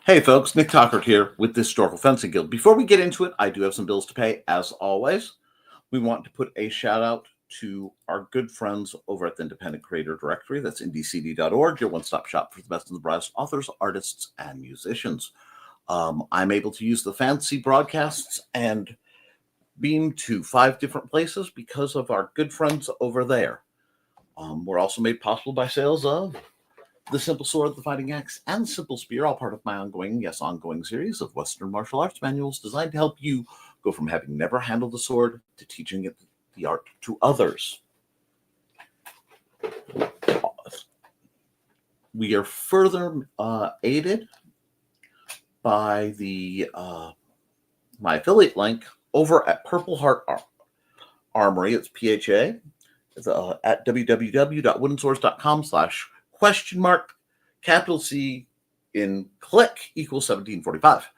Hey folks, Nick Cockert here with the Historical Fencing Guild. Before we get into it, I do have some bills to pay, as always. We want to put a shout out to our good friends over at the Independent Creator Directory. That's IndieCD.org, your one-stop shop for the best and the brightest authors, artists, and musicians. I'm able to use the fancy broadcasts and beam to 5 different places because of our good friends over there. We're also made possible by sales of the Simple Sword, the Fighting Axe, and Simple Spear, all part of my ongoing series of Western martial arts manuals designed to help you go from having never handled the sword to teaching it the art to others. We are further aided by the my affiliate link over at Purple Heart Armory. It's PHA. It's at www.woodandSwords.com/?C in click equals 1745.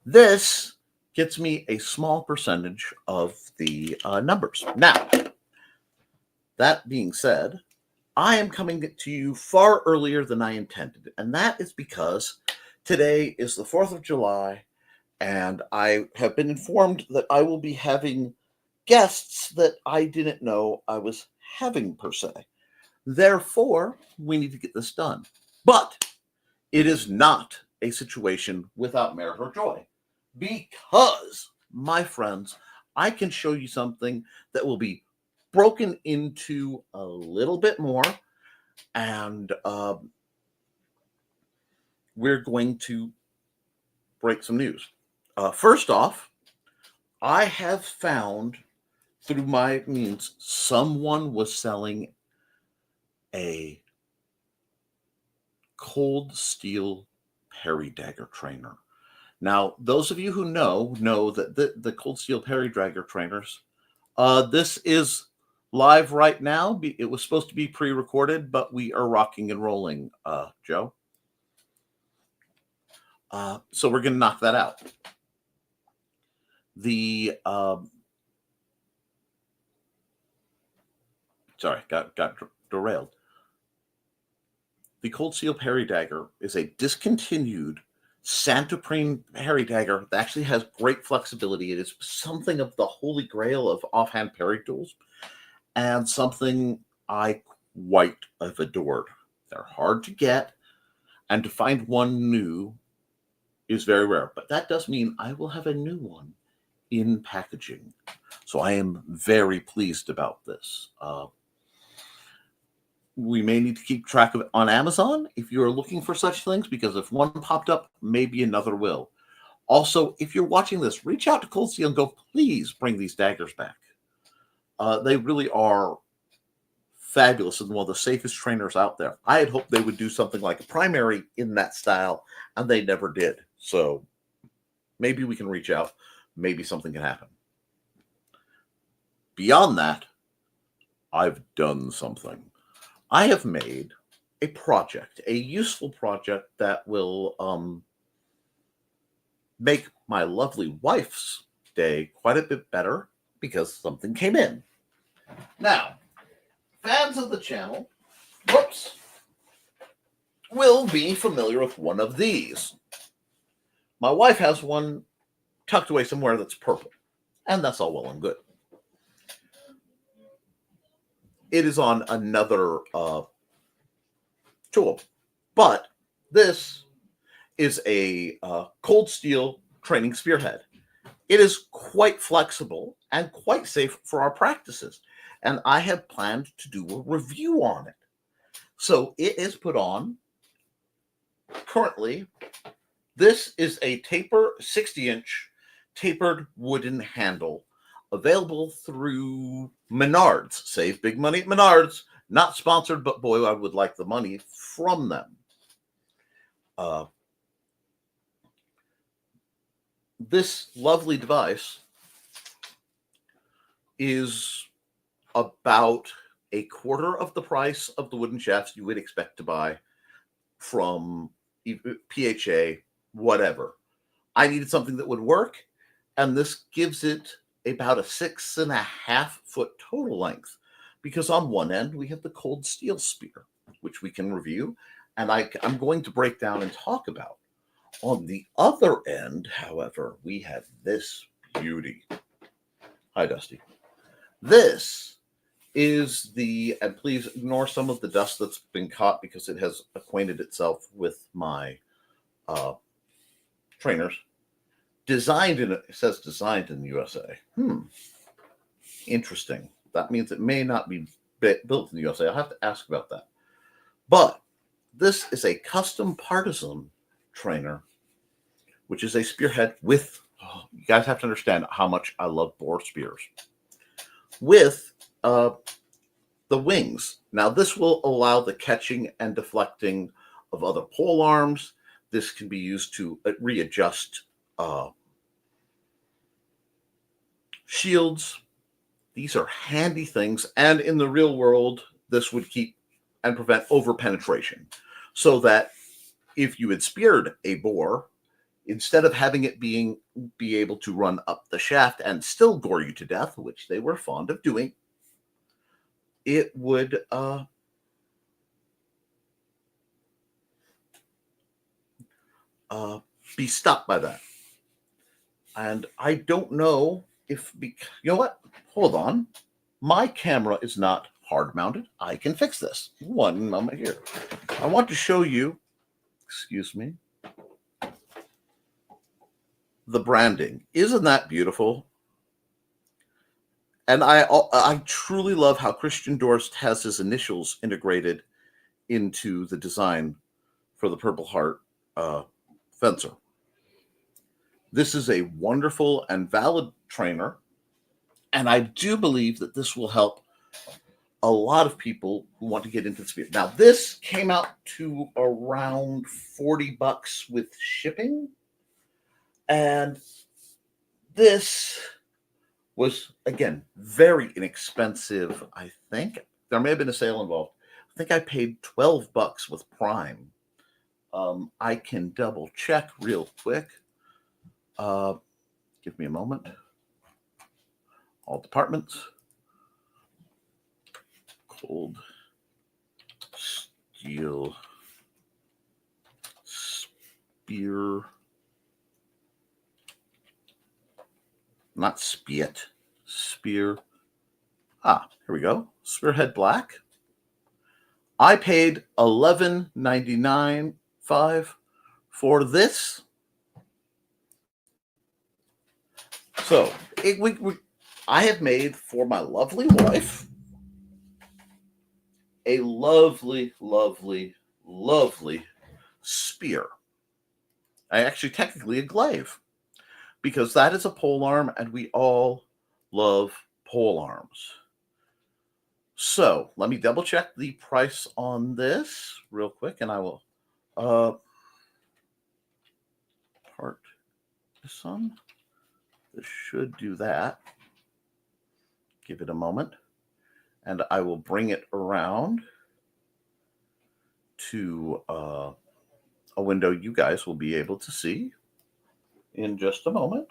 This gets me a small percentage of the numbers. Now, that being said, I am coming to you far earlier than I intended, and that is because today is the 4th of July, and I have been informed that I will be having guests that I didn't know I was having per se. Therefore, we need to get this done. But it is not a situation without merit or joy, because, my friends, I can show you something that will be broken into a little bit more, and we're going to break some news. First off, I have found through my means someone was selling a cold steel parry dagger trainer. Now, those of you who know that the cold steel parry dagger trainers, this is live right now. It was supposed to be pre-recorded, but we are rocking and rolling, Joe. So we're going to knock that out. The sorry, got derailed. The cold steel parry dagger is a discontinued Santoprene parry dagger that actually has great flexibility. It is something of the holy grail of offhand parry tools, and something I quite have adored. They're hard to get, and to find one new is very rare. But that does mean I will have a new one in packaging. So I am very pleased about this. We may need to keep track of it on Amazon if you're looking for such things, because if one popped up, maybe another will. Also, if you're watching this, reach out to Cold Steel and go, please bring these daggers back. They really are fabulous and one of the safest trainers out there. I had hoped they would do something like a primary in that style, and they never did. So maybe we can reach out. Maybe something can happen. Beyond that, I've done something. I have made a project, a useful project that will make my lovely wife's day quite a bit better because something came in. Now, fans of the channel, will be familiar with one of these. My wife has one tucked away somewhere that's purple, and that's all well and good. It is on another tool, but this is a cold steel training spearhead. It is quite flexible and quite safe for our practices, and I have planned to do a review on it. So it is put on currently. This is a taper 60-inch tapered wooden handle, available through Menards. Save big money at Menards. Not sponsored, but boy, I would like the money from them. This lovely device is about a quarter of the price of the wooden shafts you would expect to buy from PHA, whatever. I needed something that would work, and this gives it about a 6.5 foot total length, because on one end we have the cold steel spear, which we can review, and I'm going to break down and talk about. On the other end, however, we have this beauty. Hi, Dusty. This is the, and please ignore some of the dust that's been caught because it has acquainted itself with my trainers. Designed in, it says designed in the USA. Interesting. That means it may not be built in the USA. I'll have to ask about that. But this is a custom partisan trainer, which is a spearhead with, you guys have to understand how much I love boar spears, with the wings. Now, this will allow the catching and deflecting of other pole arms. This can be used to readjust shields. These are handy things. And in the real world, this would keep and prevent over-penetration. So that if you had speared a boar, instead of having it be able to run up the shaft and still gore you to death, which they were fond of doing, it would be stopped by that. And I don't know if, you know what? Hold on. My camera is not hard mounted. I can fix this. One moment here. I want to show you, excuse me, the branding. Isn't that beautiful? And I truly love how Christian Dorst has his initials integrated into the design for the Purple Heart fencer. This is a wonderful and valid trainer, and I do believe that this will help a lot of people who want to get into the spear. Now, this came out to around $40 with shipping, and this was, again, very inexpensive, I think. There may have been a sale involved. I think I paid $12 with Prime. I can double check real quick. Give me a moment. All departments. Cold steel spear. Not spiet. Spear. Here we go. Spearhead black. I paid $11.99 for this. So I have made for my lovely wife a lovely, lovely, lovely spear. Actually, technically a glaive, because that is a pole arm, and we all love pole arms. So let me double check the price on this real quick, and I will part this on. This should do that. Give it a moment, and I will bring it around to a window you guys will be able to see in just a moment.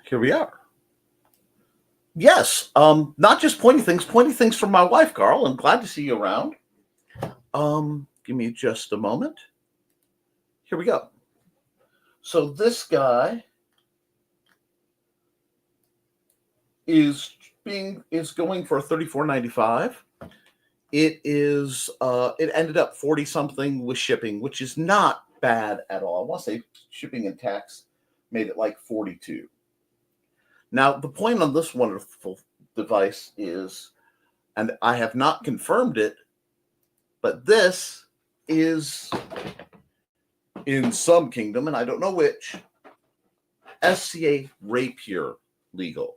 Here we are. Yes, not just pointy things from my wife, Carl. I'm glad to see you around. Give me just a moment. Here we go. So this guy is going for $34.95. It is it ended up 40 something with shipping, which is not bad at all. I want to say shipping and tax made it like 42. Now, the point on this wonderful device is, and I have not confirmed it, but this is in some kingdom, and I don't know which, SCA rapier legal.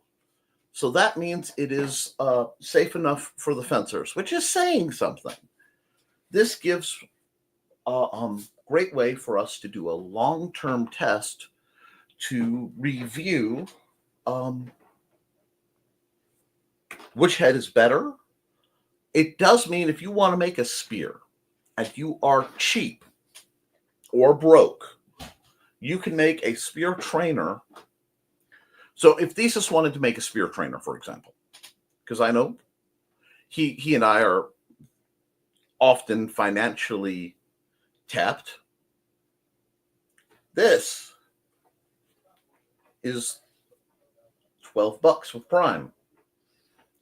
So that means it is safe enough for the fencers, which is saying something. This gives a great way for us to do a long-term test to review which head is better. It does mean if you want to make a spear and you are cheap or broke, you can make a spear trainer So if Thesis wanted to make a spear trainer, for example, because I know he and I are often financially tapped, this is $12 with Prime.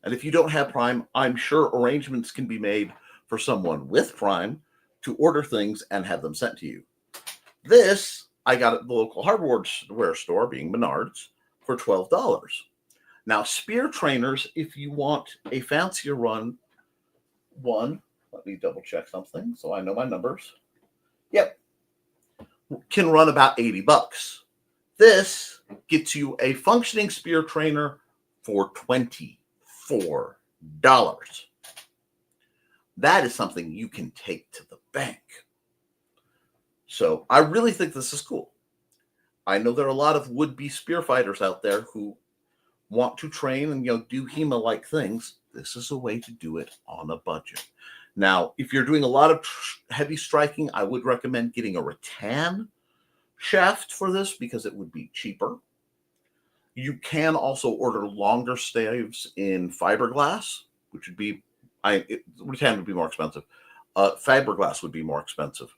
And if you don't have Prime, I'm sure arrangements can be made for someone with Prime to order things and have them sent to you. This I got at the local hardware store, being Menards, for $12. Now, spear trainers, if you want a fancier one, let me double check something so I know my numbers. Yep, can run about $80. This gets you a functioning spear trainer for $24. That is something you can take to the bank. So I really think this is cool. I know there are a lot of would-be spear fighters out there who want to train and do HEMA-like things. This is a way to do it on a budget. Now, if you're doing a lot of heavy striking, I would recommend getting a rattan shaft for this because it would be cheaper. You can also order longer staves in fiberglass, which would be, rattan would be more expensive. Fiberglass would be more expensive.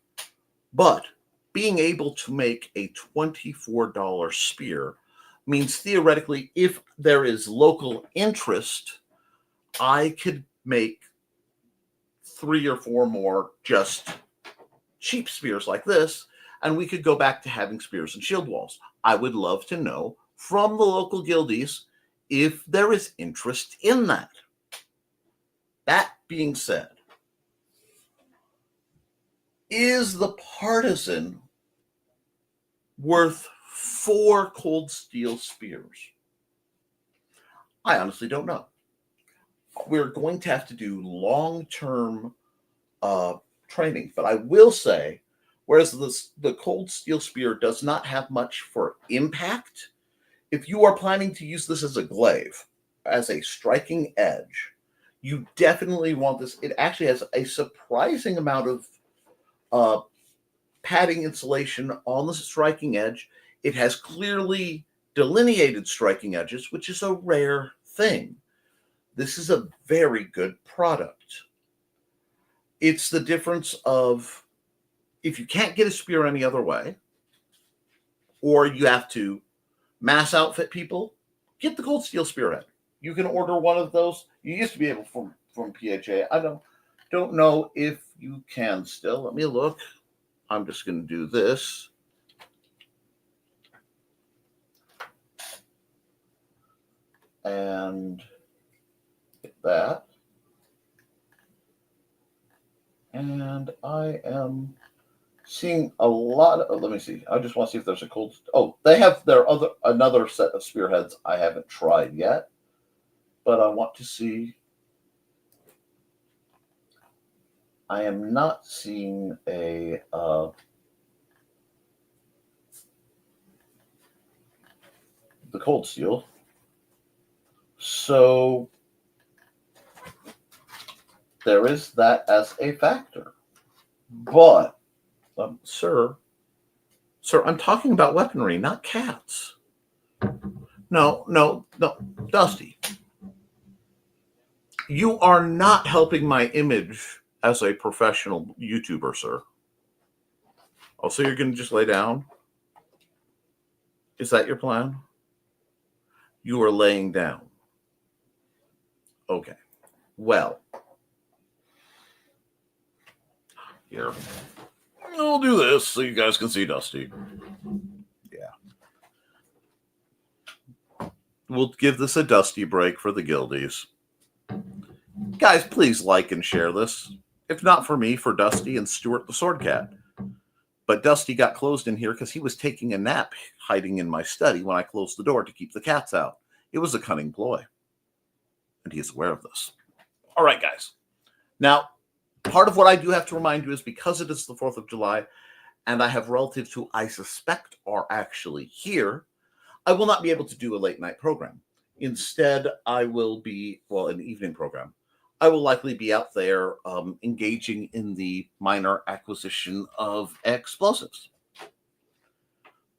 But being able to make a $24 spear means theoretically, if there is local interest, I could make 3 or 4 more just cheap spears like this, and we could go back to having spears and shield walls. I would love to know from the local guildies if there is interest in that. That being said, is the Partisan worth 4 cold steel spears? I honestly don't know. We're going to have to do long-term training, but I will say, whereas the cold steel spear does not have much for impact, if you are planning to use this as a glaive, as a striking edge, you definitely want this. It actually has a surprising amount of padding insulation on the striking edge. It has clearly delineated striking edges, which is a rare thing. This is a very good product. It's the difference of if you can't get a spear any other way, or you have to mass outfit people, get the cold steel spearhead. You can order one of those. You used to be able from PHA. I don't know if you can still. Let me look. I'm just going to do this. And get that. And I am seeing a lot of, let me see. I just want to see if there's a cold. Oh, they have another set of spearheads I haven't tried yet, but I want to see. I am not seeing the cold steel. So there is that as a factor. But, sir, I'm talking about weaponry, not cats. No, Dusty. You are not helping my image as a professional YouTuber, sir. Oh, so you're going to just lay down? Is that your plan? You are laying down. Okay. Well, here. I'll do this so you guys can see Dusty. Yeah. We'll give this a Dusty break for the guildies. Guys, please like and share this. If not for me, for Dusty and Stuart the Sword Cat. But Dusty got closed in here because he was taking a nap hiding in my study when I closed the door to keep the cats out. It was a cunning ploy. And he is aware of this. All right, guys. Now, part of what I do have to remind you is because it is the 4th of July, and I have relatives who I suspect are actually here, I will not be able to do a late night program. Instead, I will be, an evening program. I will likely be out there engaging in the minor acquisition of explosives.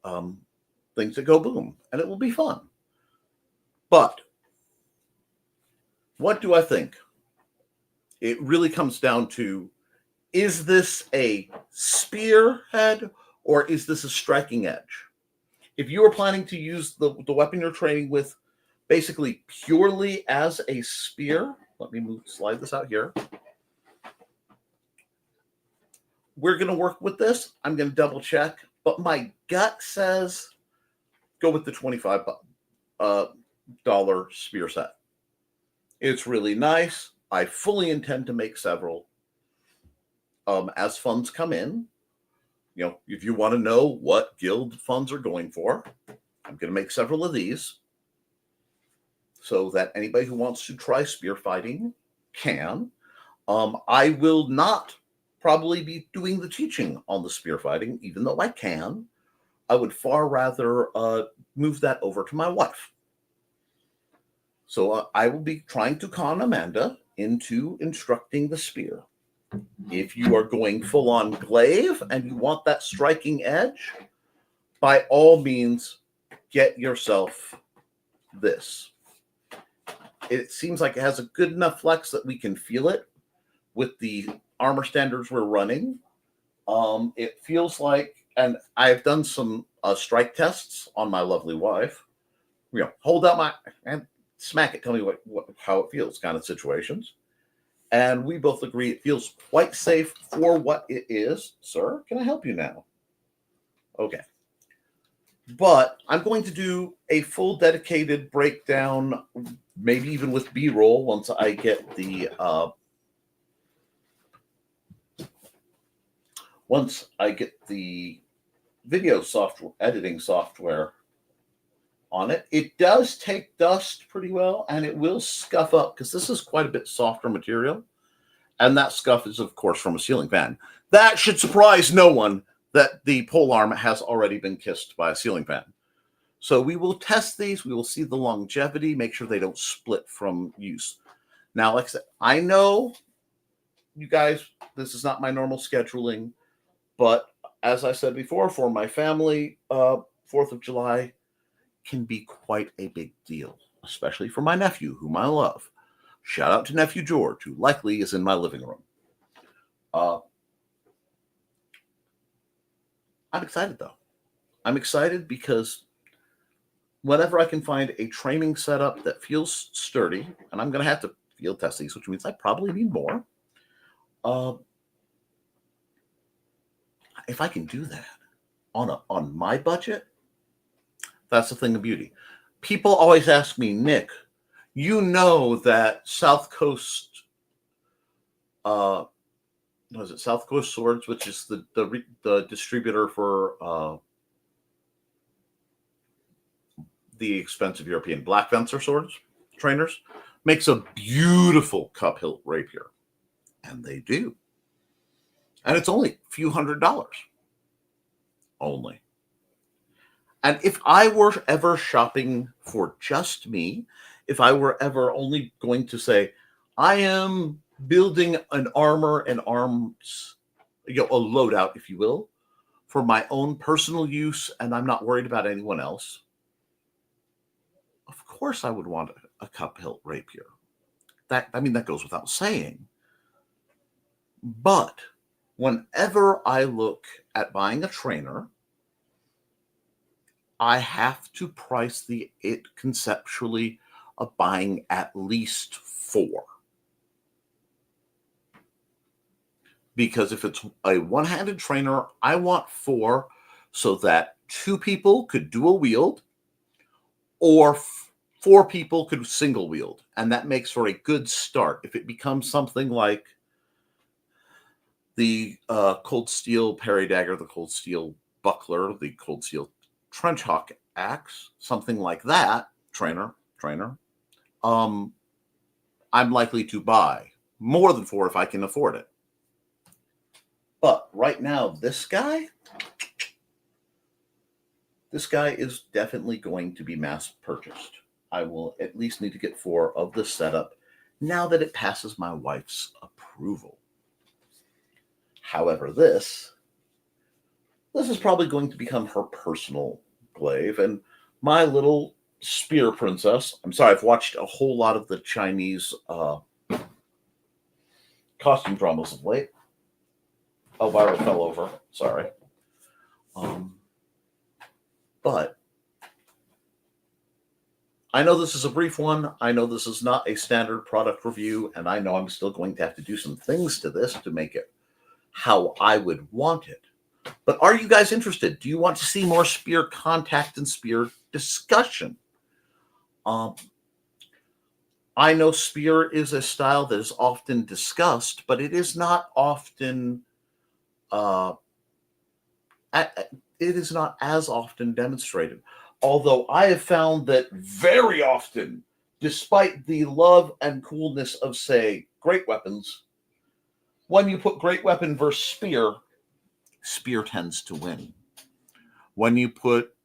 Things that go boom, and it will be fun. But what do I think? It really comes down to, is this a spearhead or is this a striking edge? If you are planning to use the weapon you're training with basically purely as a spear, let me slide this out here. We're going to work with this. I'm going to double check, but my gut says go with the $25 spear set. It's really nice. I fully intend to make several as funds come in. You know, if you want to know what guild funds are going for, I'm going to make several of these so that anybody who wants to try spear fighting can. I will not probably be doing the teaching on the spear fighting, even though I can. I would far rather move that over to my wife. So I will be trying to con Amanda into instructing the spear. If you are going full on glaive and you want that striking edge, by all means, get yourself this. It seems like it has a good enough flex that we can feel it with the armor standards we're running. It feels like, and I've done some strike tests on my lovely wife. You know, hold out my and smack it, tell me how it feels, kind of situations. And we both agree it feels quite safe for what it is. Sir, can I help you now? Okay. But I'm going to do a full dedicated breakdown, maybe even with B-roll, once I get the video software, editing software on it. It does take dust pretty well, and it will scuff up because this is quite a bit softer material. And that scuff is, of course, from a ceiling fan. That should surprise no one that the polearm has already been kissed by a ceiling fan. So we will test these. We will see the longevity, make sure they don't split from use. Now, like I said, I know you guys, this is not my normal scheduling, but as I said before, for my family, 4th of July can be quite a big deal, especially for my nephew, whom I love. Shout out to nephew George, who likely is in my living room. I'm excited, though. I'm excited because whenever I can find a training setup that feels sturdy, and I'm going to have to field test these, which means I probably need more. If I can do that on my budget, that's the thing of beauty. People always ask me, Nick, you know that South Coast, was it South Coast Swords, which is the distributor for the expensive European black fencer swords trainers, makes a beautiful cup hilt rapier, and they do, and it's only a few $100s only. And if I were ever shopping for just me, if I were ever only going to say, I am building an armor and arms, a loadout, if you will, for my own personal use, and I'm not worried about anyone else, of course I would want a cup hilt rapier. That goes without saying. But whenever I look at buying a trainer, I have to price it conceptually of buying at least 4. Because if it's a one-handed trainer, I want 4 so that 2 people could dual wield or 4 people could single wield. And that makes for a good start. If it becomes something like the Cold Steel Parry Dagger, the Cold Steel Buckler, the Cold Steel Trench Hawk axe, something like that, trainer, I'm likely to buy more than 4 if I can afford it. But right now, this guy is definitely going to be mass purchased. I will at least need to get 4 of this setup now that it passes my wife's approval. However, this is probably going to become her personal glaive, and my little spear princess. I'm sorry, I've watched a whole lot of the Chinese costume dramas of late. Elvira fell over. Sorry. But I know this is a brief one. I know this is not a standard product review, and I know I'm still going to have to do some things to this to make it how I would want it. But are you guys interested? Do you want to see more spear contact and spear discussion? I know spear is a style that is often discussed, but it is not often it is not as often demonstrated. Although I have found that very often, despite the love and coolness of, say, great weapons, when you put great weapon versus spear, spear tends to win. When you put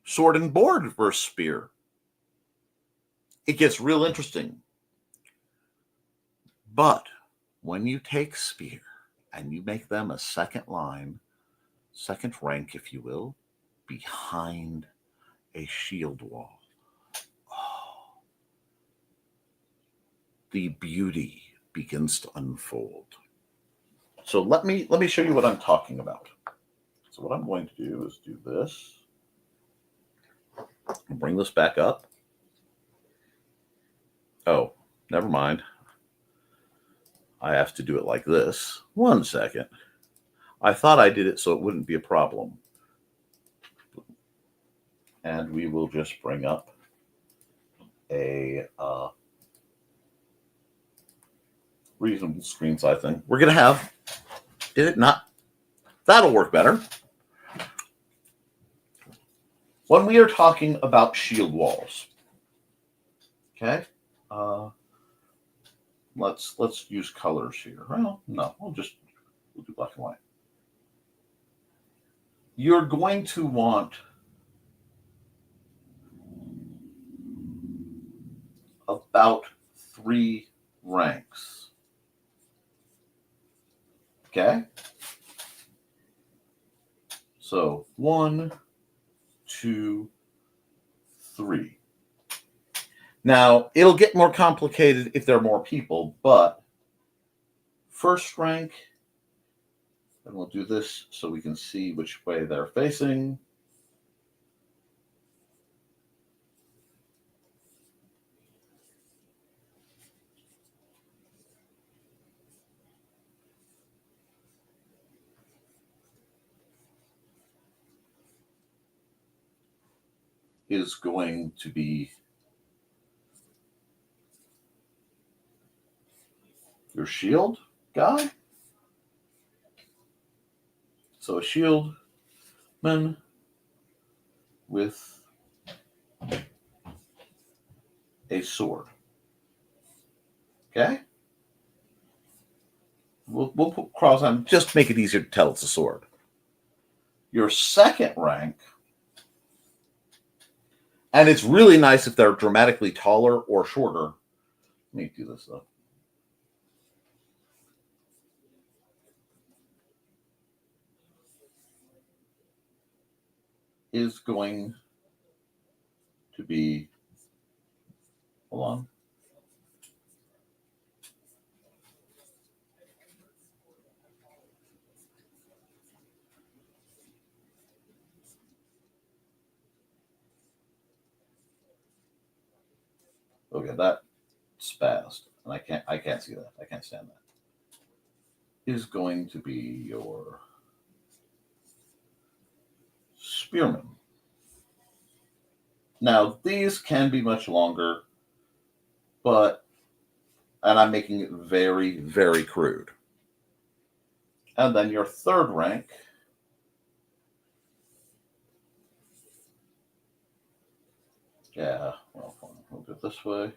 sword and board versus spear, it gets real interesting. But when you take spear and you make them a second line, second rank, if you will, behind a shield wall, the beauty begins to unfold. So let me show you what I'm talking about. So what I'm going to do is do this. I'll bring this back up. Oh, never mind. I have to do it like this. 1 second. I thought I did it so it wouldn't be a problem. And we will just bring up a reasonable screen size thing. We're going to have, did it not? That'll work better. When we are talking about shield walls, okay, let's use colors here. Well, no, we'll do black and white. You're going to want about 3 ranks. Okay? So 1, 2, 3. Now, it'll get more complicated if there are more people, but first rank, and we'll do this so we can see which way they're facing. Is going to be your shield guy. So a shield man with a sword. Okay? We'll put cross on, just make it easier to tell it's a sword. Your second rank, and it's really nice if they're dramatically taller or shorter. Let me do this though. Is going to be, hold on. Okay, that spazzed, and I can't see that. I can't stand that. Is going to be your spearman. Now, these can be much longer, and I'm making it very, very crude. And then your third rank well, we'll do it this way.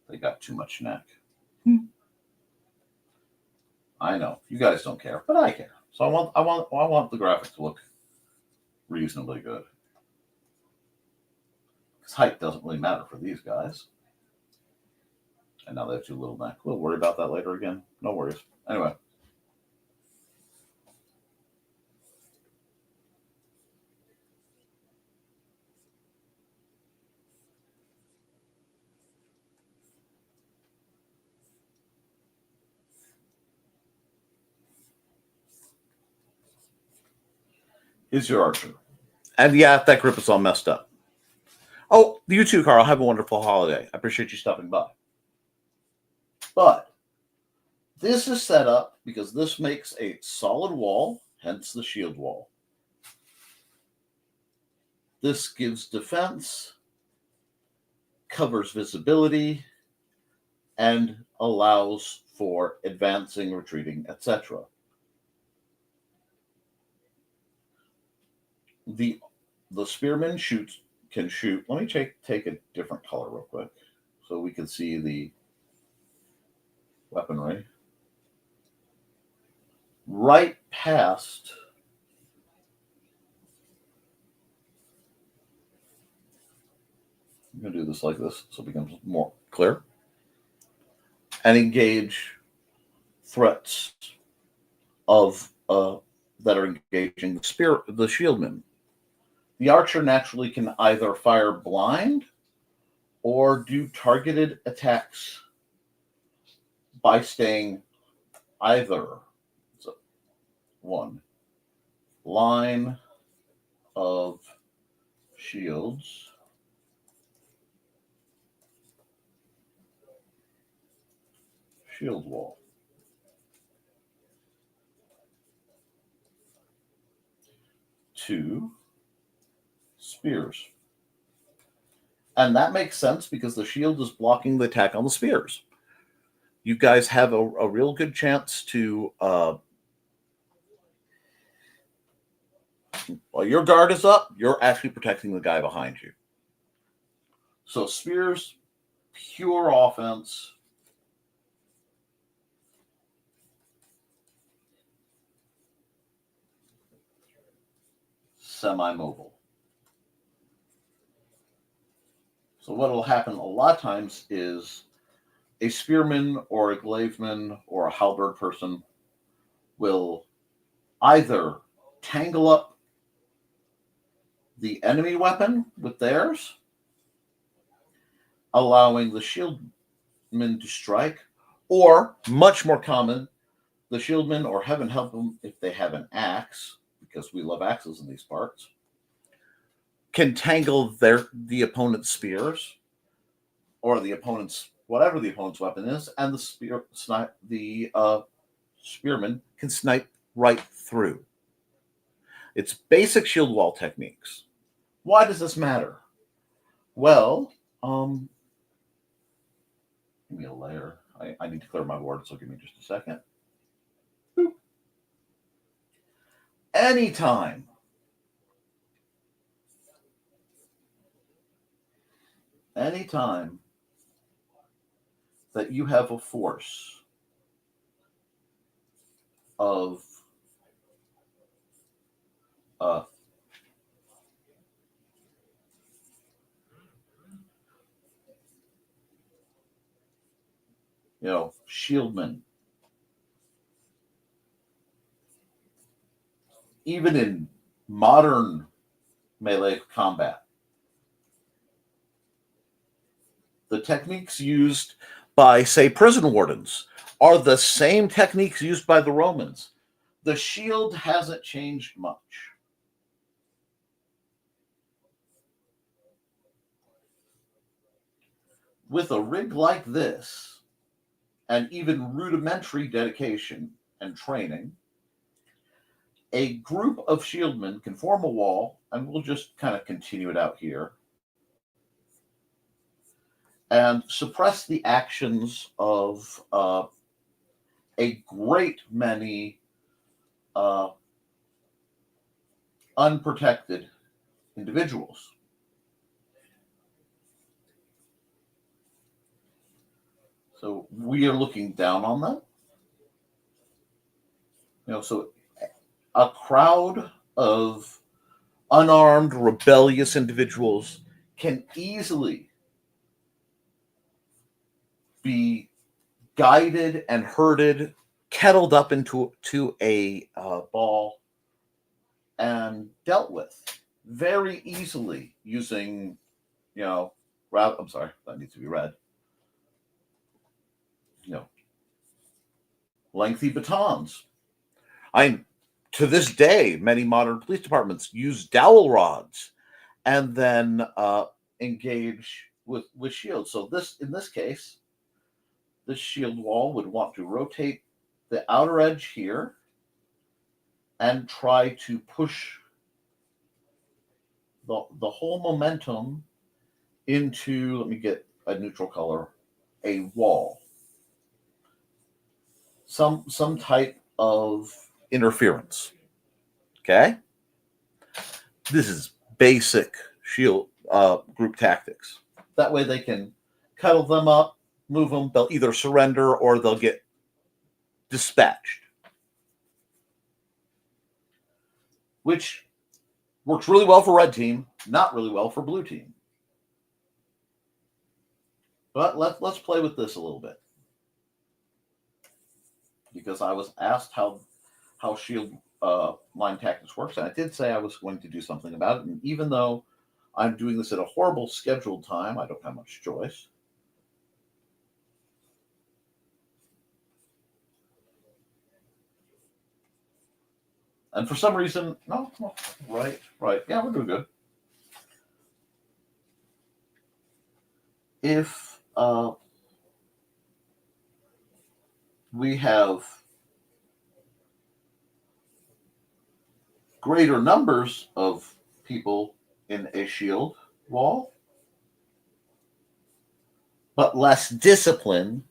They got too much neck. I know you guys don't care, but I care. So I want the graphics to look reasonably good. Because height doesn't really matter for these guys. And now they have 2 little neck. We'll worry about that later again. No worries. Anyway. Here's your archer. And yeah, that grip is all messed up. Oh, you too, Carl. Have a wonderful holiday. I appreciate you stopping by. But this is set up because this makes a solid wall, hence the shield wall. This gives defense, covers visibility, and allows for advancing, retreating, etc. The spearman can shoot. Let me take a different color real quick so we can see the weaponry. Right past I'm going to do this like this so it becomes more clear. And engage threats of that are engaging the shieldman. The archer naturally can either fire blind or do targeted attacks by staying either one line of shields shield wall. 2 spears. And that makes sense because the shield is blocking the attack on the spears. You guys have a real good chance to, while your guard is up, you're actually protecting the guy behind you. So spears, pure offense. Semi-mobile. So what will happen a lot of times is a spearman or a glaveman or a halberd person will either tangle up the enemy weapon with theirs, allowing the shieldman to strike, or, much more common, the shieldman, or heaven help them if they have an axe, because we love axes in these parts, can tangle the opponent's spears or the opponent's whatever the opponent's weapon is, and the spearman can snipe right through. It's basic shield wall techniques. Why does this matter? Well, give me a layer. I need to clear my board, so give me just a second. Boop. Anytime that you have a force of shieldmen, even in modern melee combat, the techniques used by, say, prison wardens are the same techniques used by the Romans. The shield hasn't changed much. With a rig like this, and even rudimentary dedication and training, a group of shieldmen can form a wall, and we'll just kind of continue it out here, and suppress the actions of a great many unprotected individuals. So we are looking down on them. So a crowd of unarmed, rebellious individuals can easily be guided and herded, kettled up into a ball, and dealt with very easily using, I'm sorry, that needs to be read. Lengthy batons. To this day, many modern police departments use dowel rods and then engage with shields. So in this case, this shield wall would want to rotate the outer edge here and try to push the whole momentum into, let me get a neutral color, a wall. Some type of interference. Okay? This is basic shield group tactics. That way they can cuddle them up, move them, they'll either surrender or they'll get dispatched. Which works really well for red team, not really well for blue team. But let's play with this a little bit. Because I was asked how shield line tactics works, and I did say I was going to do something about it. And even though I'm doing this at a horrible scheduled time, I don't have much choice. And for some reason, no, right. Yeah, we're doing good. If we have greater numbers of people in a shield wall, but less discipline,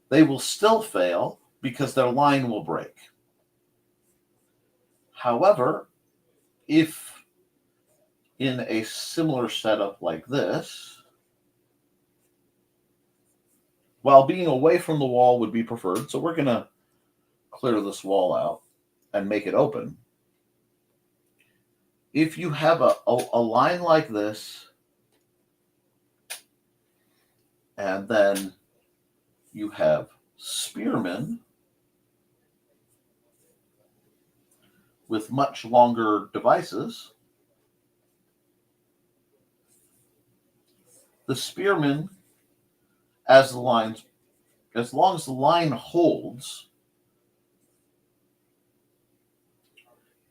they will still fail because their line will break. However, if in a similar setup like this, while being away from the wall would be preferred, so we're going to clear this wall out and make it open. If you have a line like this, and then you have spearmen with much longer devices, the spearmen, as long as the line holds,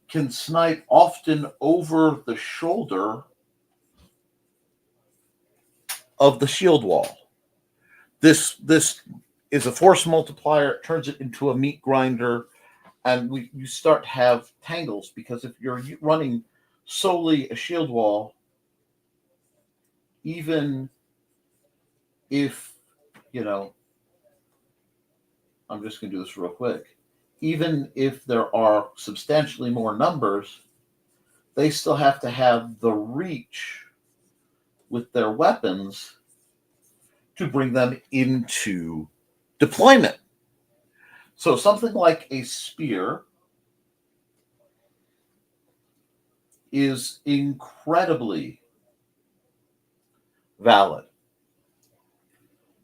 can snipe often over the shoulder of the shield wall. This is a force multiplier. It turns it into a meat grinder, and you start to have tangles, because if you're running solely a shield wall, even if, I'm just going to do this real quick, even if there are substantially more numbers, they still have to have the reach with their weapons to bring them into deployment. So something like a spear is incredibly valid.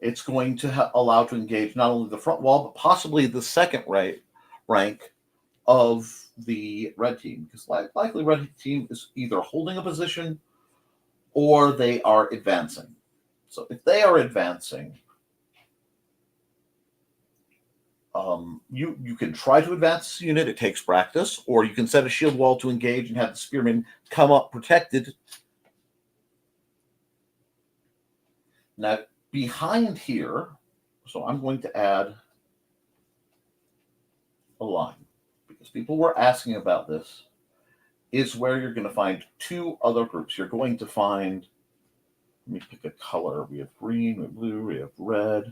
It's going to allow to engage not only the front wall, but possibly the second rank of the red team, because likely red team is either holding a position or they are advancing. So if they are advancing, you can try to advance the unit. It takes practice, or you can set a shield wall to engage and have the spearmen come up protected. Now, behind here, so I'm going to add a line, because people were asking about this, is where you're going to find two other groups. You're going to find, let me pick a color. We have green, we have blue, we have red.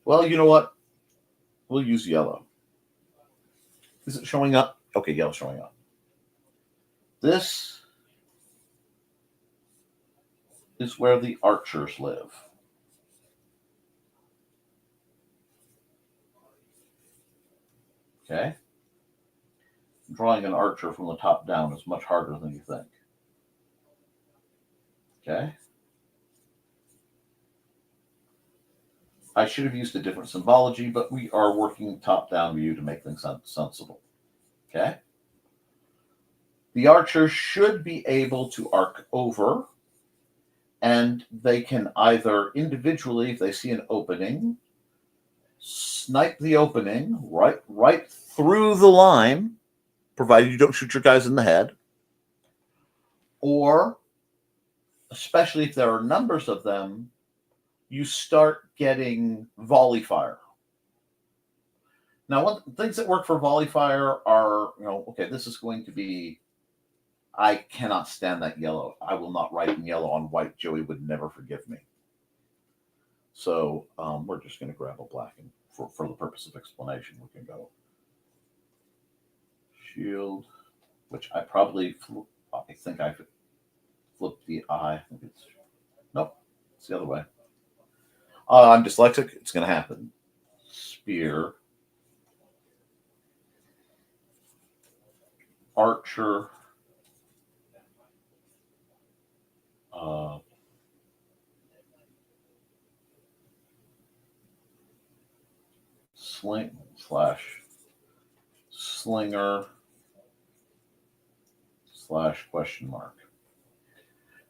Well, you know what? We'll use yellow. Is it showing up? Okay, yellow's showing up. This is where the archers live. Okay? Drawing an archer from the top down is much harder than you think. Okay? I should have used a different symbology, but we are working top-down view to make things sound sensible. Okay? The archer should be able to arc over, and they can either individually, if they see an opening, snipe the opening right through the line, provided you don't shoot your guys in the head, or, especially if there are numbers of them, you start getting volley fire. Now, things that work for volley fire are, okay, this is going to be, I cannot stand that yellow. I will not write in yellow on white. Joey would never forgive me. So we're just going to grab a black, and for the purpose of explanation, we can go shield, which I think I flipped the eye. Nope, it's the other way. I'm dyslexic. It's going to happen. Spear. Archer. Slinger / question mark.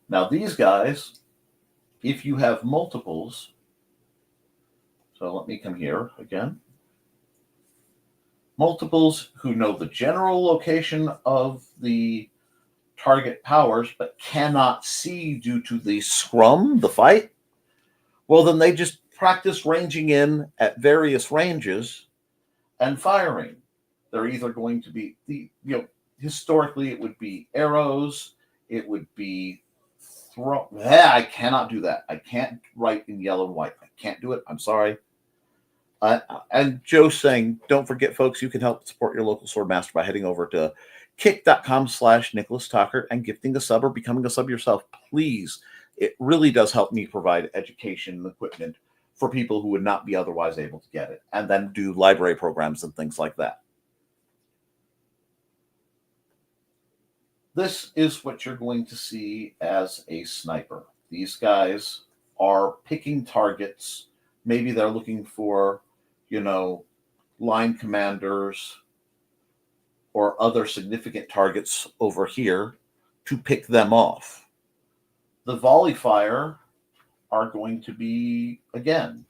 Now these guys, if you have multiples, so let me come here again. Multiples who know the general location of the target powers but cannot see due to the scrum, the fight, well, then they just practice ranging in at various ranges and firing. They're either going to be historically it would be arrows, it would be I cannot do that. I can't write in yellow and white. I can't do it. I'm sorry. And Joe's saying, don't forget, folks, you can help support your local sword master by heading over to kick.com/Nicholas Talker and gifting a sub or becoming a sub yourself. Please. It really does help me provide education and equipment for people who would not be otherwise able to get it, and then do library programs and things like that. This is what you're going to see as a sniper. These guys are picking targets. Maybe they're looking for, line commanders or other significant targets over here to pick them off. The volley fire are going to be, again,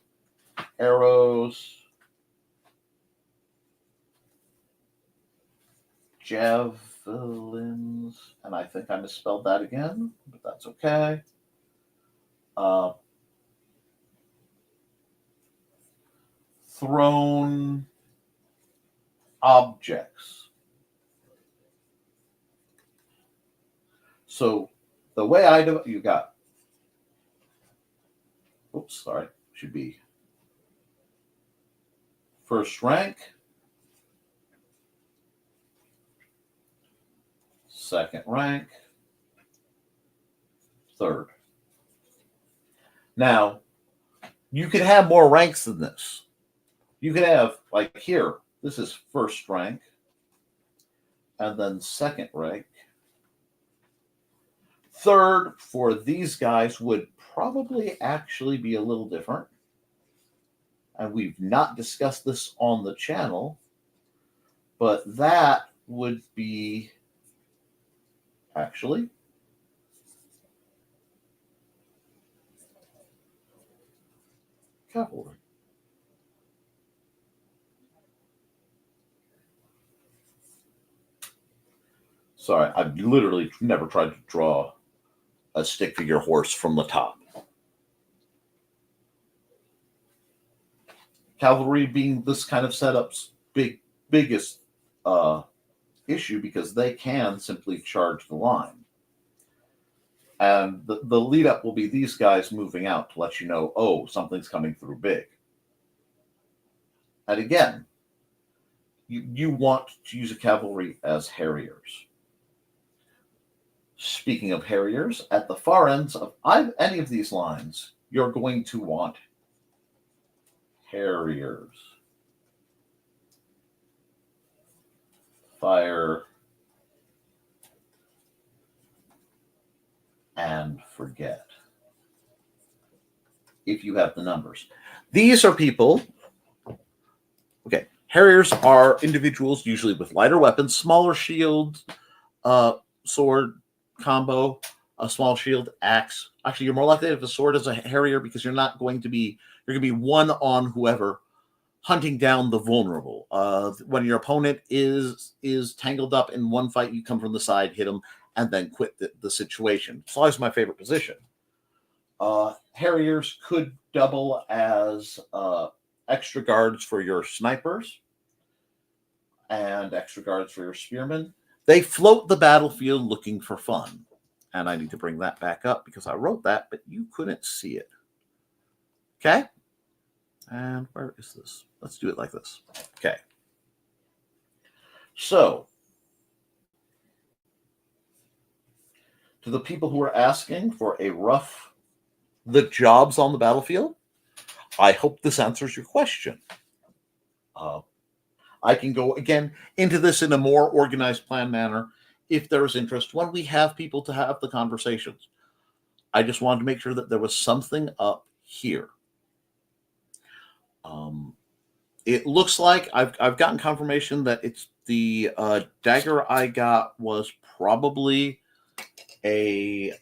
arrows, javelins, and I think I misspelled that again, but that's okay. Thrown objects. So the way I do it, you got, should be first rank, second rank, third. Now, you could have more ranks than this. You could have, like here, this is first rank, and then second rank. Third for these guys would probably actually be a little different. And we've not discussed this on the channel, but that would be actually cavalry. Sorry, I've literally never tried to draw a stick figure horse from the top. Cavalry being this kind of setup's biggest issue because they can simply charge the line. And the lead up will be these guys moving out to let you know, oh, something's coming through big. And again, you want to use a cavalry as harriers. Speaking of harriers, at the far ends of any of these lines, you're going to want harriers. Fire and forget. If you have the numbers. These are people. Okay, Harriers are individuals usually with lighter weapons, smaller shield, sword combo, a small shield, axe. Actually, you're more likely to have a sword as a Harrier because you're going to be one on whoever hunting down the vulnerable. When your opponent is tangled up in one fight, you come from the side, hit them, and then quit the situation. It's always my favorite position. Harriers could double as extra guards for your snipers and extra guards for your spearmen. They float the battlefield looking for fun. And I need to bring that back up because I wrote that, but you couldn't see it. Okay? And where is this? Let's do it like this. Okay. So, to the people who are asking for the jobs on the battlefield, I hope this answers your question. I can go again into this in a more organized plan manner if there is interest when we have people to have the conversations. I just wanted to make sure that there was something up here. It looks like I've gotten confirmation that it's the dagger I got was probably a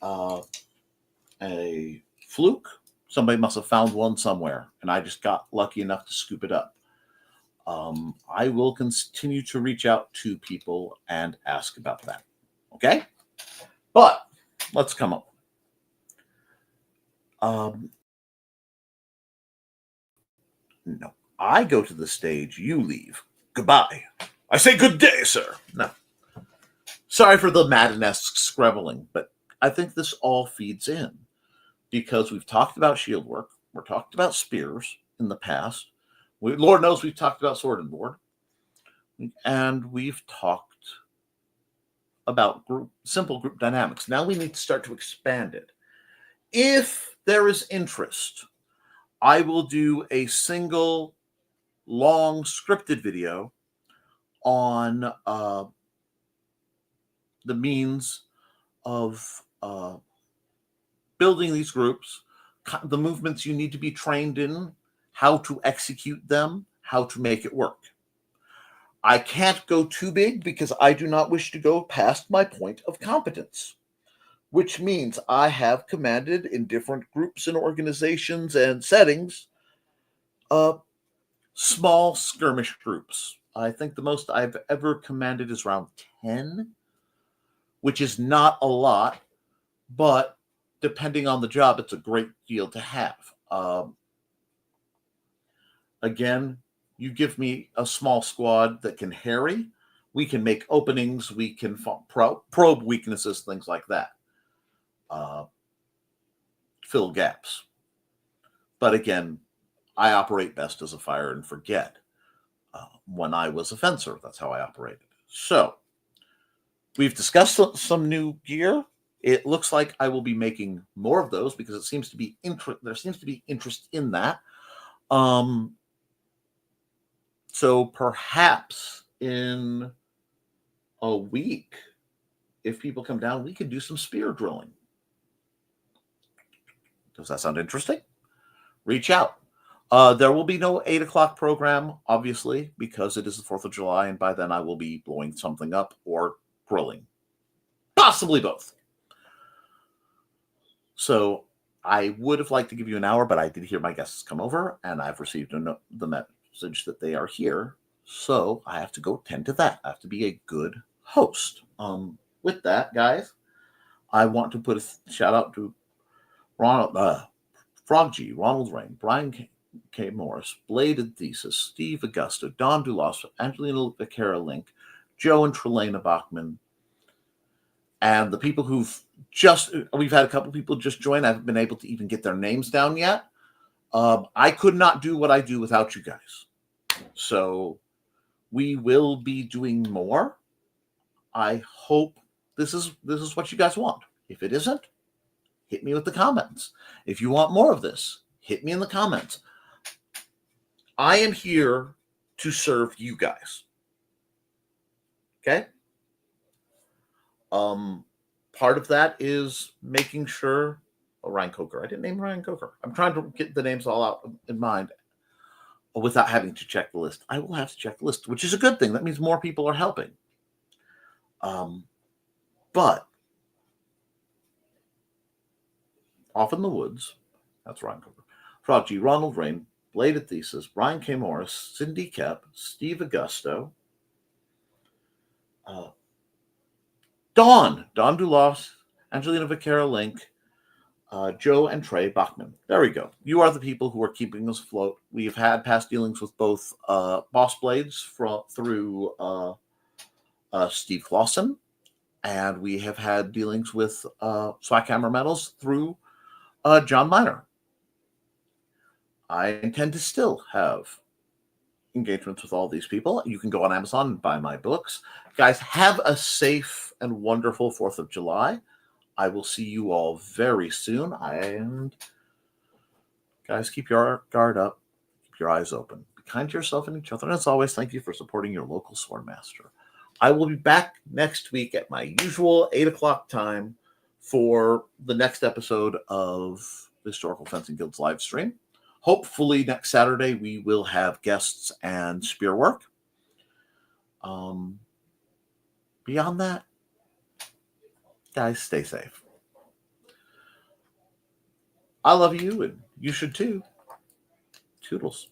fluke. Somebody must have found one somewhere, and I just got lucky enough to scoop it up. I will continue to reach out to people and ask about that. Okay? But let's come up. No. I go to the stage, you leave. Goodbye. I say good day, sir. No. Sorry for the Madden-esque scrabbling, but I think this all feeds in because we've talked about shield work. We're talked about spears in the past. Lord knows we've talked about sword and board. And we've talked about simple group dynamics. Now we need to start to expand it. If there is interest, I will do a single long scripted video on the means of building these groups, the movements you need to be trained in, how to execute them, how to make it work. I can't go too big because I do not wish to go past my point of competence, which means I have commanded in different groups and organizations and settings small skirmish groups. I think the most I've ever commanded is around 10, which is not a lot, but depending on the job, it's a great deal to have. Again, you give me a small squad that can harry, we can make openings, we can probe weaknesses, things like that. Fill gaps. But again, I operate best as a fire and forget. When I was a fencer, that's how I operated. So, we've discussed some new gear. It looks like I will be making more of those because it seems to be there seems to be interest in that. So perhaps in a week, if people come down, we could do some spear drilling. Does that sound interesting? Reach out. There will be no 8 o'clock program, obviously, because it is the 4th of July, and by then I will be blowing something up or grilling. Possibly both. So I would have liked to give you an hour, but I did hear my guests come over, and I've received the message that they are here. So I have to go tend to that. I have to be a good host. With that, guys, I want to put a shout out to Ronald, Frog G, Ronald Riehn, Brian K. Morris, Bladed Thesis, Steve Agosto, Don Dulas, Angelina Vaquera-Linke, Joe and Trilaina Bachman, and the people we've had a couple people just join. I haven't been able to even get their names down yet. I could not do what I do without you guys. So we will be doing more. I hope this is what you guys want. If it isn't, hit me with the comments. If you want more of this, hit me in the comments. I am here to serve you guys. Okay? Part of that is making sure Ryan Coker. I didn't name Ryan Coker. I'm trying to get the names all out in mind. without having to check the list. I will have to check the list, which is a good thing. That means more people are helping. But off in the woods, that's Ryan Cover. Frog G, Ronald, Riehn, Bladed Thesis, Brian K. Morris, Cindy Koepp, Steve Agosto, Dawn Dulas, Angelina Vaquera-Linke, Joe and Trey Bachman. There we go. You are the people who are keeping us afloat. We've had past dealings with both Boss Blades through Steve Clausen, and we have had dealings with Swakhammer Metals through John Miner. I intend to still have engagements with all these people. You can go on Amazon and buy my books. Guys, have a safe and wonderful 4th of July. I will see you all very soon. And guys, keep your guard up. Keep your eyes open. Be kind to yourself and each other. And as always, thank you for supporting your local Swordmaster. I will be back next week at my usual 8 o'clock time for the next episode of the Historical Fencing Guild's live stream. Hopefully next Saturday we will have guests and spear work. Beyond that, guys, stay safe. I love you, and you should too. Toodles.